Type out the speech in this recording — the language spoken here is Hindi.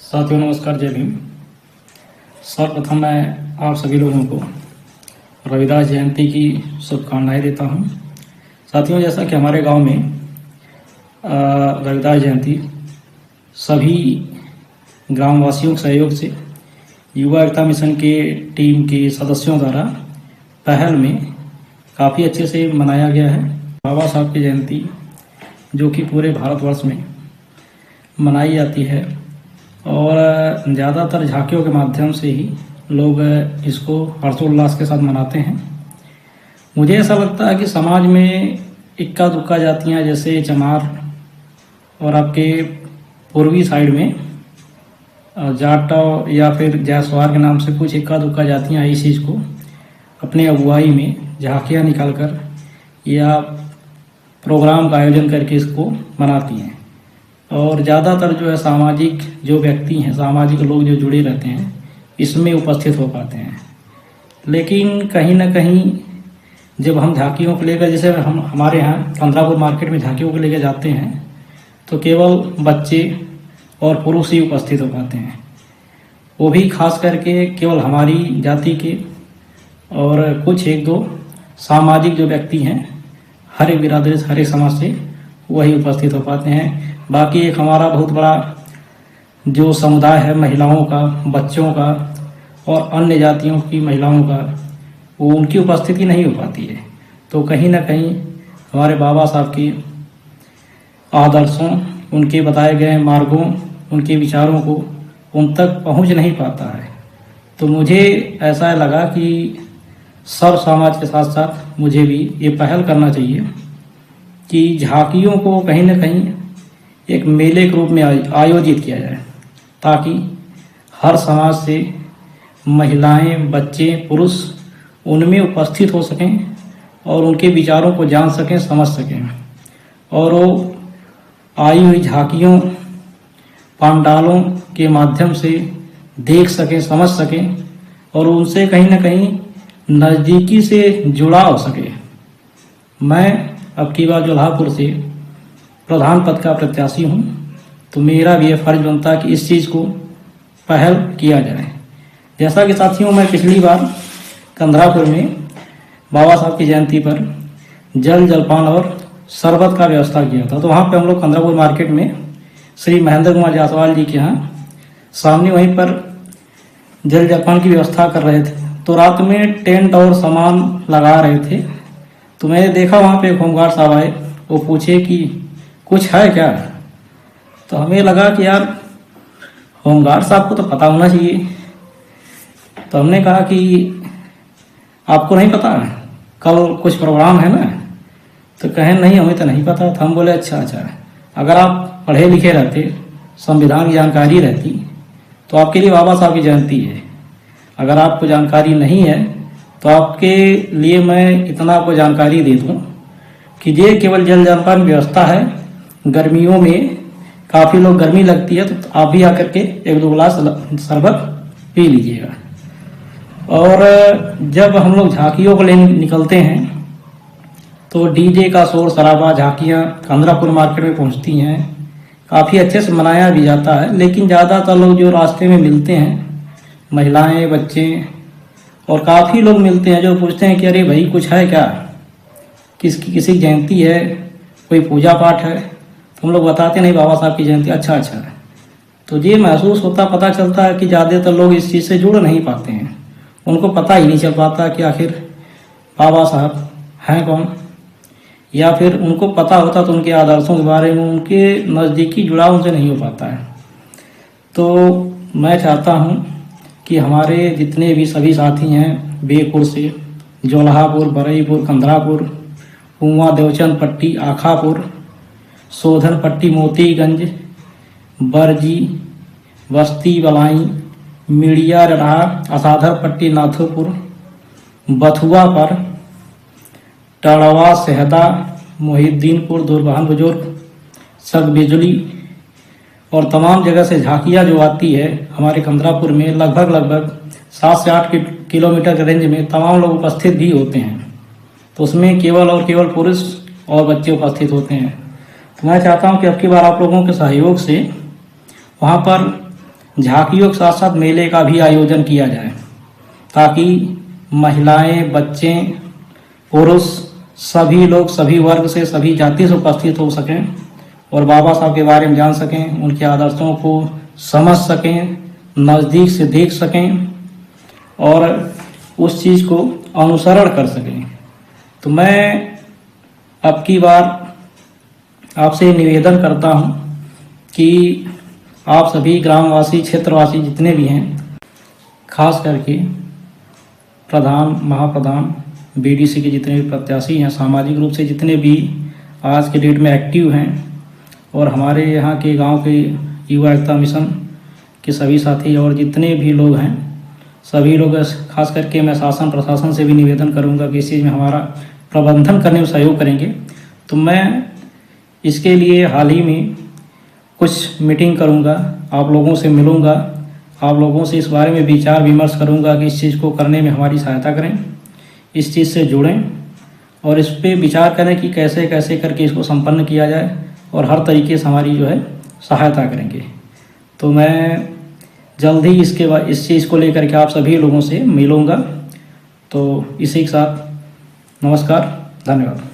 साथियों नमस्कार, जय भीम। सर्वप्रथम मैं आप सभी लोगों को रविदास जयंती की शुभकामनाएं देता हूं। साथियों, जैसा कि हमारे गांव में रविदास जयंती सभी ग्रामवासियों के सहयोग से युवा एकता मिशन के टीम के सदस्यों द्वारा पहल में काफ़ी अच्छे से मनाया गया है। बाबा साहब की जयंती जो कि पूरे भारतवर्ष में मनाई जाती है और ज़्यादातर झांकियों के माध्यम से ही लोग इसको हर्षोल्लास के साथ मनाते हैं। मुझे ऐसा लगता है कि समाज में इक्का दुक्का जातियाँ जैसे चमार और आपके पूर्वी साइड में जाटव या फिर जायसवार के नाम से कुछ इक्का दुक्का जातियाँ इस चीज़ को अपने अगुवाई में झांकियाँ निकालकर या प्रोग्राम का आयोजन करके इसको मनाती हैं। और ज़्यादातर जो है सामाजिक जो व्यक्ति हैं, सामाजिक लोग जो जुड़े रहते हैं इसमें उपस्थित हो पाते हैं। लेकिन कहीं ना कहीं जब हम झांकियों को लेकर, जैसे हम हमारे यहाँ कंदरापुर मार्केट में झांकियों को लेकर जाते हैं तो केवल बच्चे और पुरुष ही उपस्थित हो पाते हैं, वो भी खास करके केवल हमारी जाति के और कुछ एक दो सामाजिक जो व्यक्ति हैं हर एक बिरादरी हर एक समाज से वही उपस्थित हो पाते हैं। बाकी एक हमारा बहुत बड़ा जो समुदाय है महिलाओं का, बच्चों का और अन्य जातियों की महिलाओं का, वो उनकी उपस्थिति नहीं हो पाती है। तो कहीं ना कहीं हमारे बाबा साहब की आदर्शों, उनके बताए गए मार्गों, उनके विचारों को उन तक पहुंच नहीं पाता है। तो मुझे ऐसा लगा कि सब समाज के साथ साथ मुझे भी ये पहल करना चाहिए कि झांकियों को कहीं ना कहीं एक मेले के रूप में आयोजित किया जाए, ताकि हर समाज से महिलाएं, बच्चे, पुरुष उनमें उपस्थित हो सकें और उनके विचारों को जान सकें, समझ सकें और वो आई हुई झांकियों, पंडालों के माध्यम से देख सकें, समझ सकें और उनसे कहीं ना कहीं नज़दीकी से जुड़ा हो सके। मैं अब की बार जोल्हापुर से प्रधान पद का प्रत्याशी हूँ, तो मेरा भी ये फर्ज बनता है कि इस चीज़ को पहल किया जाए। जैसा कि साथियों, मैं पिछली बार कंदरापुर में बाबा साहब की जयंती पर जल जलपान और शरबत का व्यवस्था किया था। तो वहाँ पे हम लोग कंदरापुर मार्केट में श्री महेंद्र कुमार जायसवाल जी के यहाँ सामने वहीं पर जल जलपान की व्यवस्था कर रहे थे। तो रात में टेंट और सामान लगा रहे थे, तो मैंने देखा वहाँ पे एक होमगार्ड साहब आए, वो पूछे कि कुछ है क्या। तो हमें लगा कि यार होमगार्ड साहब को तो पता होना चाहिए। तो हमने कहा कि आपको नहीं पता, कल कुछ प्रोग्राम है ना। तो कहें नहीं, हमें तो नहीं पता था। हम बोले अच्छा, अगर आप पढ़े लिखे रहते, संविधान की जानकारी रहती, तो आपके लिए बाबा साहब की जयंती है। अगर आपको जानकारी नहीं है तो आपके लिए मैं इतना आपको जानकारी दे दूं कि ये केवल जल जलपान व्यवस्था है। गर्मियों में काफ़ी लोग गर्मी लगती है, तो आप भी आकर के एक दो गिलास शरबत पी लीजिएगा। और जब हम लोग झांकियों को लेने निकलते हैं तो डीजे का शोर शराबा, झांकियाँ कंदरापुर मार्केट में पहुंचती हैं, काफ़ी अच्छे से मनाया भी जाता है। लेकिन ज़्यादातर लोग जो रास्ते में मिलते हैं, महिलाएं, बच्चे और काफ़ी लोग मिलते हैं जो पूछते हैं कि अरे भाई कुछ है क्या, किसी की जयंती है, कोई पूजा पाठ है। तो हम लोग बताते नहीं बाबा साहब की जयंती। अच्छा। तो ये महसूस होता, पता चलता है कि ज़्यादातर लोग इस चीज़ से जुड़ नहीं पाते हैं। उनको पता ही नहीं चल पाता कि आखिर बाबा साहब हैं कौन, या फिर उनको पता होता तो उनके आदर्शों के बारे में उनके नज़दीकी जुड़ाव उनसे नहीं हो पाता है। तो मैं चाहता हूँ कि हमारे जितने भी सभी साथी हैं बीरपुर से, जोल्हापुर, बरईपुर, कंदरापुर, कुआं, देवचंद पट्टी, आखापुर, सोधन पट्टी, मोतीगंज, बरजी, बस्ती, बलाई, मिड़िया, रहा, असाधर पट्टी, नाथोपुर, बथुआ पर, टड़वा, सेहदा, मोहिद्दीनपुर, दुर्बहन बुजुर्ग, सग बिजली और तमाम जगह से झांकियाँ जो आती है हमारे कंदरापुर में, लगभग 7 से 8 किलोमीटर के रेंज में तमाम लोग उपस्थित भी होते हैं। तो उसमें केवल और केवल पुरुष और बच्चे उपस्थित होते हैं। तो मैं चाहता हूं कि अब की बार आप लोगों के सहयोग से वहां पर झांकियों के साथ साथ मेले का भी आयोजन किया जाए, ताकि महिलाएं, बच्चे, पुरुष, सभी लोग सभी वर्ग से, सभी जाति से उपस्थित हो सकें और बाबा साहब के बारे में जान सकें, उनके आदर्शों को समझ सकें, नज़दीक से देख सकें और उस चीज़ को अनुसरण कर सकें। तो मैं अब की बार आपसे निवेदन करता हूं कि आप सभी ग्रामवासी, क्षेत्रवासी जितने भी हैं, खास करके प्रधान, महाप्रधान, बीडीसी के जितने भी प्रत्याशी हैं, सामाजिक रूप से जितने भी आज के डेट में एक्टिव हैं और हमारे यहाँ के गांव के युवा एकता मिशन के सभी साथी और जितने भी लोग हैं, सभी लोग, खास करके मैं शासन प्रशासन से भी निवेदन करूंगा कि इस चीज़ में हमारा प्रबंधन करने में सहयोग करेंगे। तो मैं इसके लिए हाल ही में कुछ मीटिंग करूंगा, आप लोगों से मिलूंगा, आप लोगों से इस बारे में विचार विमर्श करूंगा कि इस चीज़ को करने में हमारी सहायता करें, इस चीज़ से जुड़ें और इस पे विचार करें कि कैसे कैसे करके इसको संपन्न किया जाए और हर तरीके से हमारी जो है सहायता करेंगे। तो मैं जल्द ही इसके बाद इस चीज़ को लेकर के आप सभी लोगों से मिलूंगा। तो इसी के साथ नमस्कार, धन्यवाद।